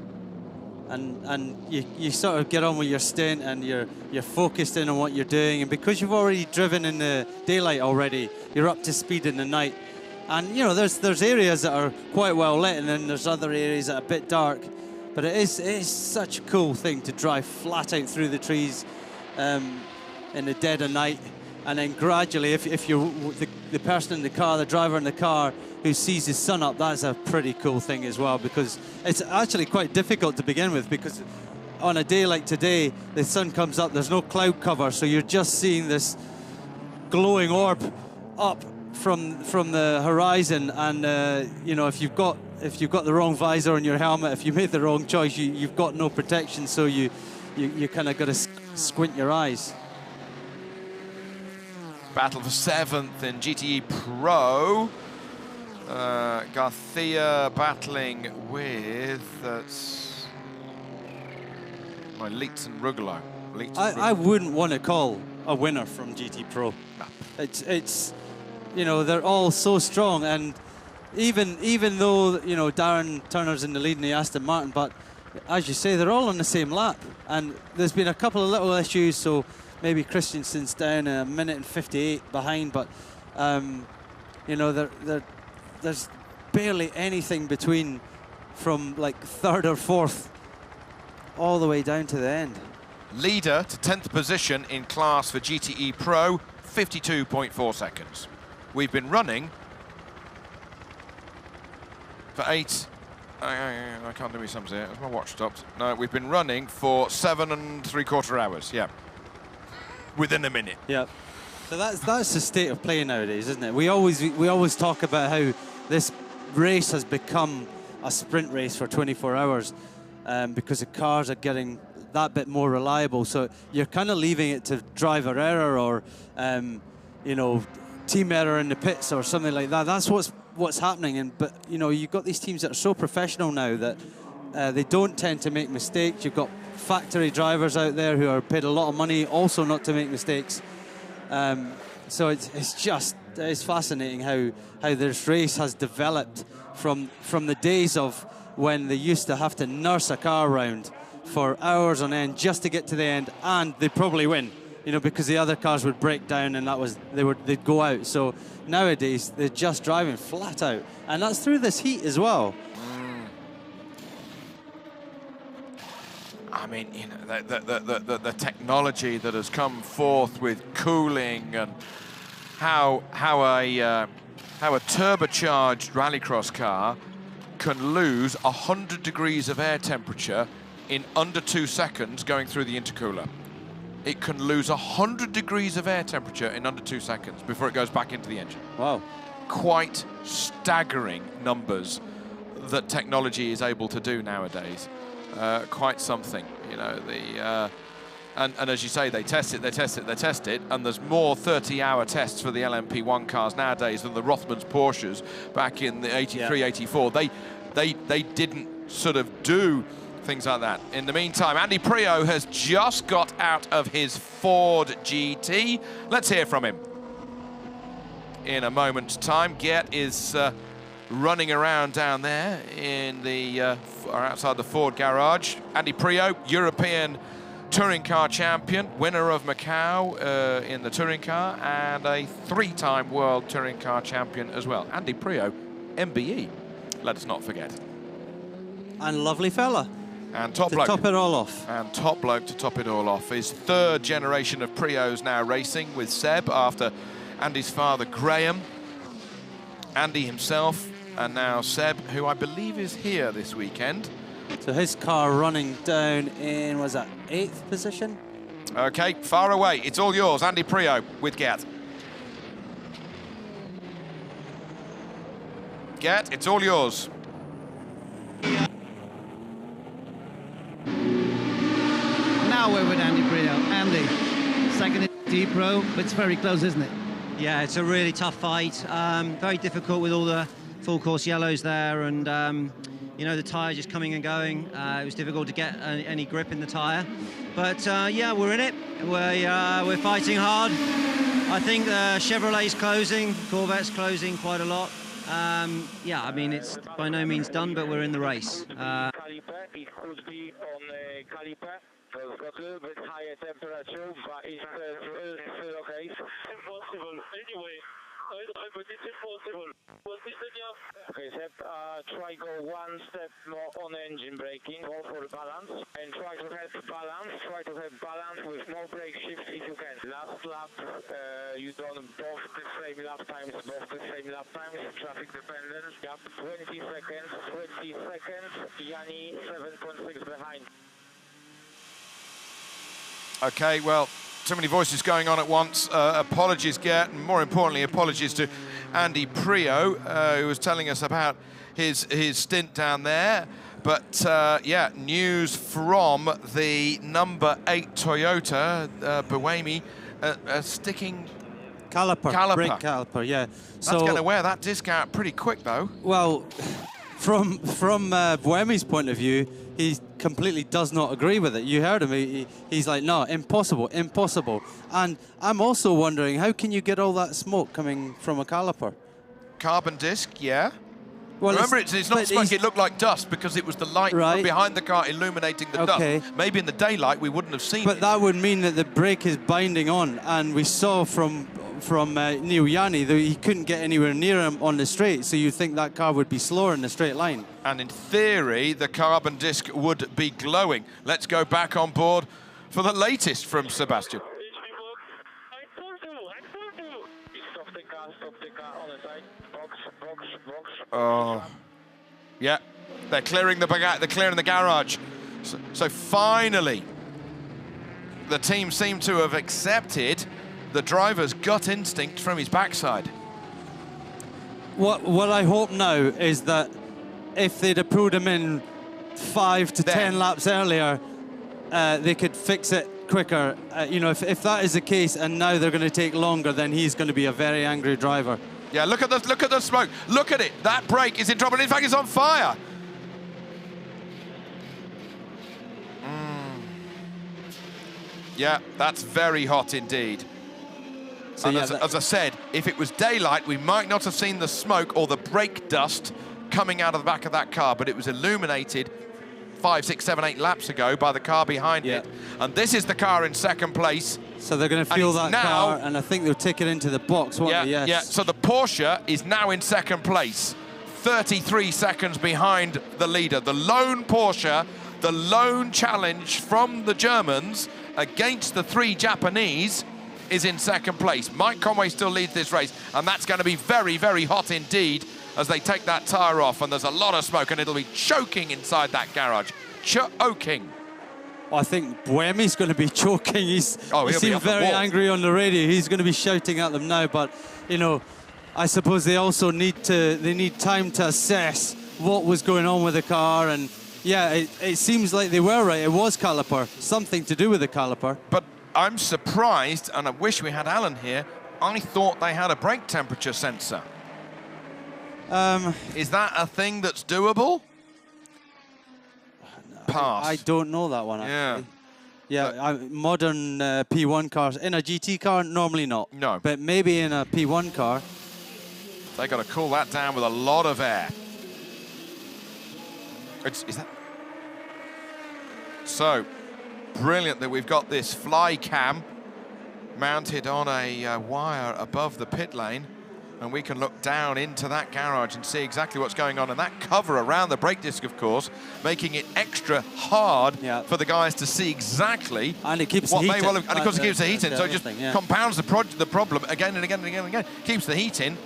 and you sort of get on with your stint, and you're focused in on what you're doing, and because you've already driven in the daylight already, you're up to speed in the night. And you know, there's areas that are quite well lit, and then there's other areas that are a bit dark. But it is such a cool thing to drive flat out through the trees in the dead of night, and then gradually, if you're the person in the car, the driver in the car who sees the sun up, that's a pretty cool thing as well, because it's actually quite difficult to begin with, because on a day like today, the sun comes up, there's no cloud cover, so you're just seeing this glowing orb up from the horizon, and you know, if you've got the wrong visor on your helmet, if you made the wrong choice, you've got no protection, so you kind of got to squint your eyes. Battle for 7th in GTE Pro. Garcia battling with my Leitz and Rugolo. I wouldn't want to call a winner from GT Pro. No. It's you know, they're all so strong, and even though, you know, Darren Turner's in the lead in the Aston Martin, but as you say, they're all on the same lap, and there's been a couple of little issues, so maybe Christensen's down a minute and 58 behind, but you know, there's barely anything between from like 3rd or 4th all the way down to the end. Leader to 10th position in class for GTE Pro, 52.4 seconds. We've been running for 8. I can't do my sums here. Has my watch stopped? No, we've been running for 7 3/4 hours. Yeah, within a minute. Yeah. So that's the state of play nowadays, isn't it? We always talk about how this race has become a sprint race for 24 hours because the cars are getting that bit more reliable. So you're kind of leaving it to driver error or you know, team error in the pits or something like that. That's what's happening. But you know, you've got these teams that are so professional now that they don't tend to make mistakes. You've got factory drivers out there who are paid a lot of money also not to make mistakes. So it's fascinating how this race has developed from the days of when they used to have to nurse a car around for hours on end just to get to the end, and they'd probably win, you know, because the other cars would break down and they'd go out. So nowadays they're just driving flat out, and that's through this heat as well. I mean, you know, the technology that has come forth with cooling and how a turbocharged rallycross car can lose 100 degrees of air temperature in under 2 seconds going through the intercooler. It can lose 100 degrees of air temperature in under 2 seconds before it goes back into the engine. Wow. Quite staggering numbers that technology is able to do nowadays. Quite something, you know. And as you say, they test it, and there's more 30-hour tests for the LMP1 cars nowadays than the Rothmans Porsches back in the 83, 84. They didn't sort of do things like that. In the meantime, Andy Priaulx has just got out of his Ford GT. Let's hear from him in a moment's time. Geert is running around down there in the outside the Ford garage. Andy Priaulx, European touring car champion, winner of Macau in the touring car, and a 3-time world touring car champion as well. Andy Priaulx, MBE, let us not forget. And lovely fella. And top to bloke. top it all off. And top bloke to top it all off. His 3rd generation of Priaulx now racing with Seb after Andy's father Graham, Andy himself, and now Seb, who I believe is here this weekend. So his car running down in, was that 8th position? Okay, far away. It's all yours. Andy Priaulx with Geert. Geert, it's all yours. Now we're with Andy Priaulx. Andy, second in D Pro, but it's very close, isn't it? Yeah, it's a really tough fight. Very difficult with all the full course yellows there, and you know, the tyre just coming and going. It was difficult to get any grip in the tyre, but yeah, we're in it. We're fighting hard. I think Chevrolet's closing, Corvette's closing quite a lot. Yeah, I mean, it's by no means done, but we're in the race. Caliper, it could be on caliper. So it's got a little bit higher temperature, but it's still okay. It's impossible. Anyway, but it's impossible. Okay, Seb, try go one step more on engine braking, go for balance, and try to have balance with more brake shift if you can. Last lap, you done both the same lap times, traffic dependent, gap 20 seconds, Yanni 7.6 behind. Okay, well, too many voices going on at once. Apologies, Geert, and more importantly, apologies to Andy Priaulx, who was telling us about his stint down there. But yeah, news from the number 8 Toyota, Buemi, sticking Caliper, brake caliper, yeah. That's going to wear that disc out pretty quick, though. Well, from Buemi's point of view, he completely does not agree with it. You heard him. He's like, no, impossible. And I'm also wondering, how can you get all that smoke coming from a caliper? Carbon disc, yeah. Well, remember, it's not smoke. It looked like dust because it was the light from behind the car illuminating the dust. Maybe in the daylight we wouldn't have seen it. But that would mean that the brake is binding on, and we saw from Neil Yanni that he couldn't get anywhere near him on the straight, so you'd think that car would be slower in the straight line. And in theory, the carbon disc would be glowing. Let's go back on board for the latest from Sebastian. I told you. Stop the car on the side. Box. Oh, yeah. They're clearing the garage. So finally, the team seem to have accepted the driver's gut instinct from his backside. What I hope now is that if they'd have pulled him in 5 to 10 laps earlier, they could fix it quicker. You know, if that is the case, and now they're going to take longer, then he's going to be a very angry driver. Yeah, look at the smoke. Look at it. That brake is in trouble. In fact, it's on fire. Yeah, that's very hot indeed. So and yeah, as I said, if it was daylight, we might not have seen the smoke or the brake dust coming out of the back of that car, but it was illuminated 5, 6, 7, 8 laps ago by the car behind it. And this is the car in second place. So they're going to fuel that car, and I think they'll take it into the box, won't they? Yes. Yeah, so the Porsche is now in second place, 33 seconds behind the leader. The lone Porsche, the lone challenge from the Germans against the 3 Japanese is in second place. Mike Conway still leads this race, and that's going to be very, very hot indeed as they take that tyre off, and there's a lot of smoke, and it'll be choking inside that garage. Choking. I think Buemi's going to be choking. He seemed very angry on the radio. He's going to be shouting at them now, but, you know, I suppose they also need time to assess what was going on with the car, and Yeah, it seems like they were right. It was caliper, something to do with the caliper. But I'm surprised, and I wish we had Alan here, I thought they had a brake temperature sensor. Is that a thing that's doable? Pass. I don't know that one, actually. Yeah, modern P1 cars. In a GT car, normally not. No. But maybe in a P1 car. They got to cool that down with a lot of air. Is that? So, brilliant that we've got this fly cam mounted on a wire above the pit lane, and we can look down into that garage and see exactly what's going on. And that cover around the brake disc, of course, making it extra hard for the guys to see exactly and it keeps what the may heat well in. have, and of course it keeps the heat in, so it just yeah. compounds the problem again and again and again and again. Keeps the heat in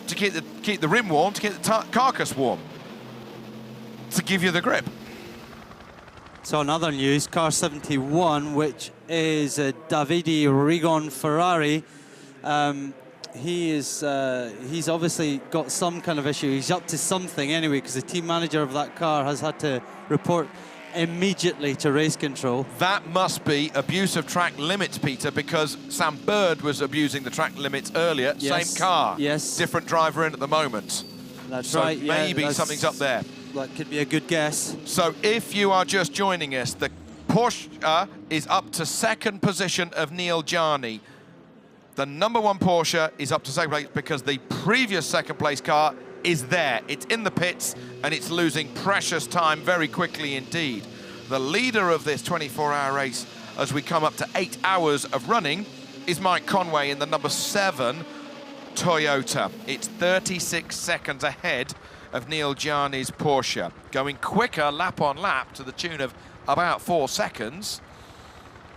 to keep the rim warm, to keep the carcass warm, to give you the grip. So another news, car 71, which is Davide Rigon Ferrari. He's obviously got some kind of issue. He's up to something anyway, because the team manager of that car has had to report immediately to race control. That must be abuse of track limits, Peter, because Sam Bird was abusing the track limits earlier. Yes. Same car, yes. Different driver in at the moment. That's so right. maybe something's up there. That could be a good guess. So if you are just joining us, the Porsche is up to second position of Neil Jarni. The number 1 Porsche is up to second place because the previous second place car is there. It's in the pits and it's losing precious time very quickly indeed. The leader of this 24-hour race, as we come up to 8 hours of running, is Mike Conway in the number 7 Toyota. It's 36 seconds ahead of Neil Jarni's Porsche, going quicker lap on lap to the tune of about 4 seconds.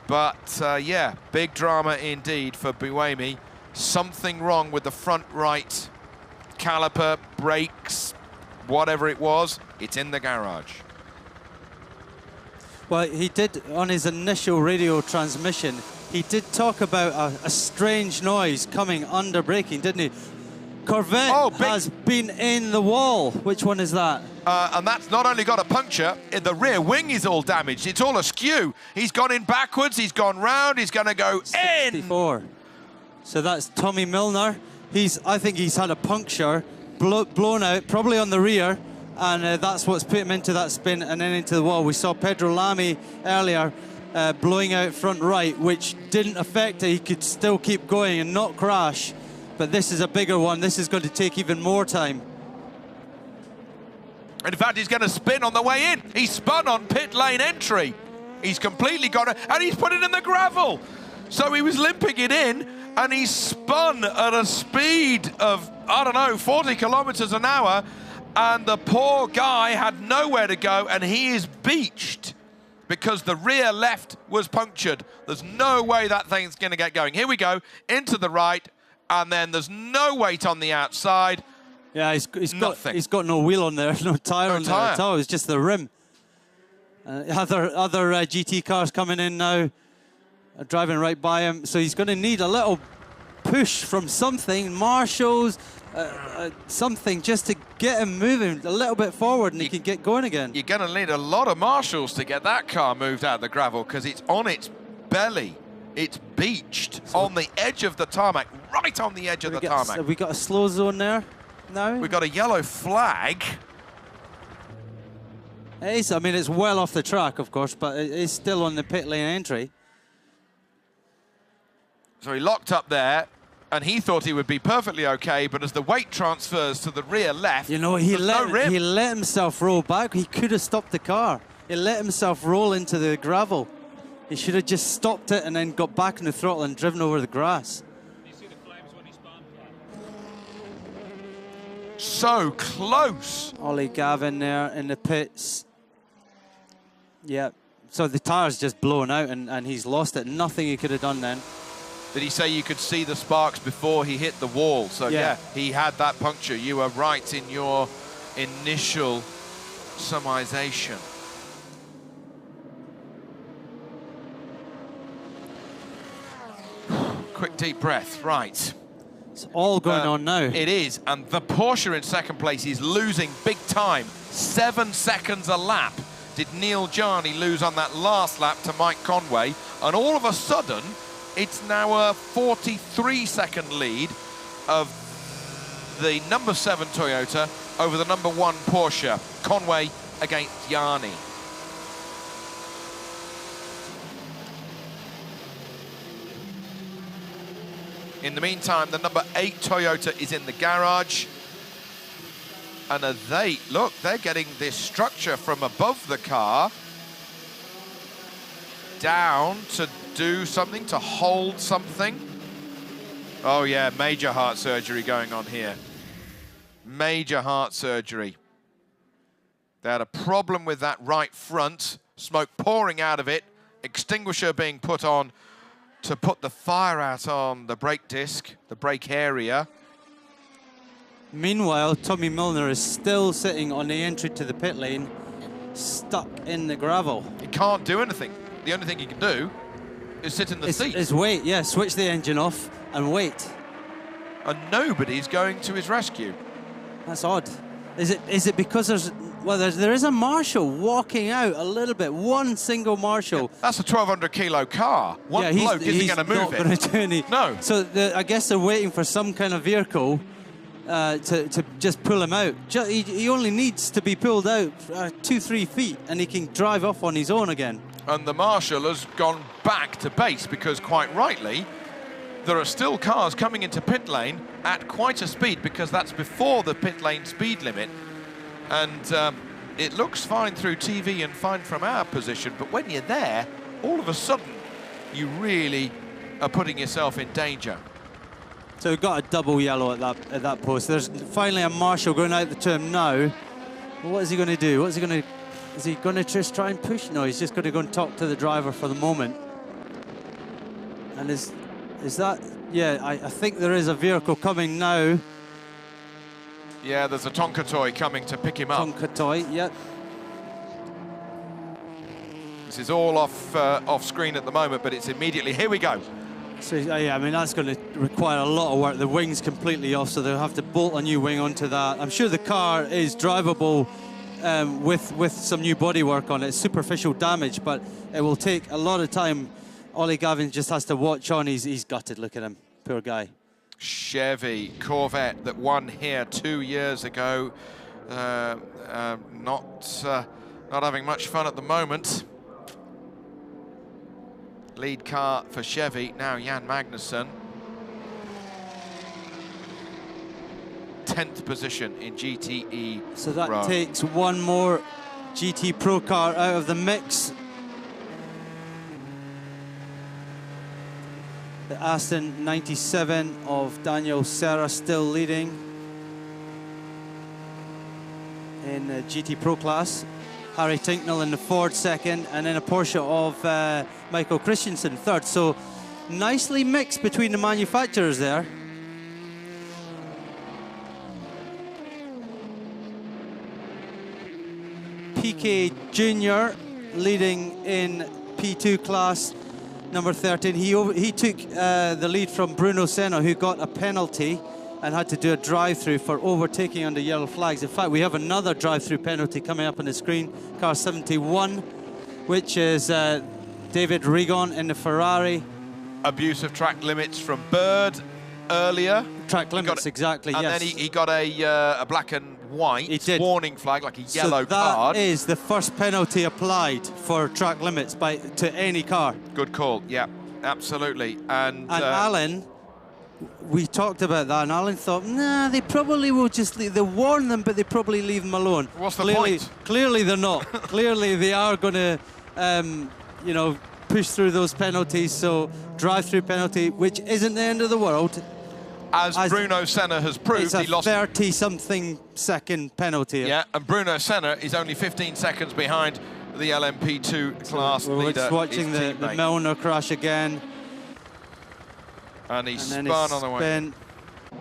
But yeah, big drama indeed for Buemi. Something wrong with the front right caliper, brakes, whatever it was, it's in the garage. Well, he did, on his initial radio transmission, he did talk about a strange noise coming under braking, didn't he? Corvette has been in the wall. Which one is that? And that's not only got a puncture, the rear wing is all damaged. It's all askew. He's gone in backwards, he's gone round, he's going to go 64. So that's Tommy Milner. I think he's had a puncture, blown out, probably on the rear, and that's what's put him into that spin and then into the wall. We saw Pedro Lamy earlier blowing out front right, which didn't affect it. He could still keep going and not crash. But this is a bigger one. This is going to take even more time. In fact, he's going to spin on the way in. He spun on pit lane entry. He's completely got it, and he's put it in the gravel. So he was limping it in, and he spun at a speed of, I don't know, 40 kilometers an hour, and the poor guy had nowhere to go, and he is beached because the rear left was punctured. There's no way that thing's going to get going. Here we go, into the right, and then there's no weight on the outside. Yeah, he's got no wheel on there, no tyre on there at all. It's just the rim. Other GT cars coming in now, driving right by him. So he's going to need a little push from something, marshals, something just to get him moving a little bit forward, and he can get going again. You're going to need a lot of marshals to get that car moved out of the gravel because it's on its belly. It's beached on the edge of the tarmac, right on the edge of the tarmac. Have we got a slow zone there now? We've got a yellow flag. It is, I mean, it's well off the track, of course, but it is still on the pit lane entry. So he locked up there, and he thought he would be perfectly okay, but as the weight transfers to the rear left, you know, he let himself roll back. He could have stopped the car. He let himself roll into the gravel. He should have just stopped it and then got back in the throttle and driven over the grass. Did you see the flames when he spun? So close. Ollie Gavin there in the pits. Yeah, so the tyre's just blown out and he's lost it. Nothing he could have done then. Did he say you could see the sparks before he hit the wall? So yeah, he had that puncture. You were right in your initial summarization. Quick deep breath, right. It's all going on now. It is, and the Porsche in second place is losing big time. 7 seconds a lap. did Neil Jarney lose on that last lap to Mike Conway, and all of a sudden it's now a 43-second lead of the number 7 Toyota over the number 1 Porsche. Conway against Jarney. In the meantime, the number 8 Toyota is in the garage. And they're getting this structure from above the car down to do something, to hold something. Oh yeah, major heart surgery going on here. Major heart surgery. They had a problem with that right front, smoke pouring out of it, extinguisher being put on to put the fire out on the brake disc, the brake area. Meanwhile, Tommy Milner is still sitting on the entry to the pit lane, stuck in the gravel. He can't do anything. The only thing he can do is sit in the seat. Is wait, yeah, switch the engine off and wait. And nobody's going to his rescue. That's odd. Is it because there is a marshal walking out a little bit, one single marshal. Yeah, that's a 1,200 kilo car. One bloke isn't going to move it. Not going to do any. No. So I guess they're waiting for some kind of vehicle to just pull him out. He only needs to be pulled out 2-3 feet and he can drive off on his own again. And the marshal has gone back to base because, quite rightly, there are still cars coming into pit lane at quite a speed, because that's before the pit lane speed limit. And it looks fine through TV and fine from our position, but when you're there, all of a sudden, you really are putting yourself in danger. So we've got a double yellow at that post. There's finally a marshal going out to him now. Well, what is he going to do? Is he going to just try and push? No, he's just going to go and talk to the driver for the moment. And is that? Yeah, I think there is a vehicle coming now. Yeah, there's a Tonka toy coming to pick him up. Tonka toy, yep. This is all off screen at the moment, but it's immediately, here we go. So yeah, I mean, that's going to require a lot of work. The wing's completely off, so they'll have to bolt a new wing onto that. I'm sure the car is drivable with some new bodywork on it. It's superficial damage, but it will take a lot of time. Ollie Gavin just has to watch on. He's gutted. Look at him, poor guy. Chevy Corvette that won here 2 years ago. Not having much fun at the moment. Lead car for Chevy, now Jan Magnussen. 10th position in GTE. So that Pro. takes one more GT Pro car out of the mix. The Aston 97 of Daniel Serra still leading in the GT Pro class. Harry Tinknell in the Ford second, and then a Porsche of Michael Christensen third. So nicely mixed between the manufacturers there. Piquet Jr. leading in P2 class, number 13. He took the lead from Bruno Senna, who got a penalty and had to do a drive-through for overtaking under yellow flags. In fact, we have another drive-through penalty coming up on the screen, car 71, which is David Rigon in the Ferrari. Abuse of track limits from Bird earlier. Track limits, exactly, and yes. then he got a black and white warning flag, like a yellow card. That is the first penalty applied for track limits to any car. Good call, yeah, absolutely. And Alan, we talked about that, and Alan thought, nah, they probably will just leave. They'll warn them, but they probably leave them alone. What's the point? Clearly they're not. Clearly they are going to, you know, push through those penalties. So drive-through penalty, which isn't the end of the world. As Bruno Senna has proved, he lost 30-something second penalty. Yeah, and Bruno Senna is only 15 seconds behind the LMP2 class leader. We're just watching the Milner crash again. And he spun on the way.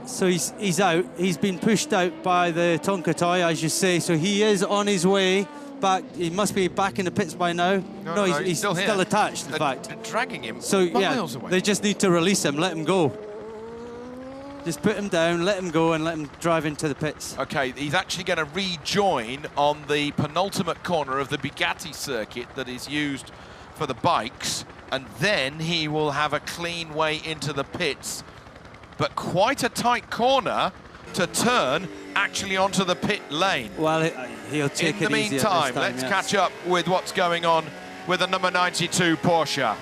So he's out. He's been pushed out by the Tonka toy, as you say. So he is on his way back. He must be back in the pits by now. No, he's still attached, in fact. They're dragging him so miles away. They just need to release him, let him go. Just put him down, let him go, and let him drive into the pits. Okay, he's actually going to rejoin on the penultimate corner of the Bugatti circuit that is used for the bikes, and then he will have a clean way into the pits. But quite a tight corner to turn actually onto the pit lane. Well, he'll take it easy at this In the meantime, time, let's yes. catch up with what's going on with the number 92 Porsche.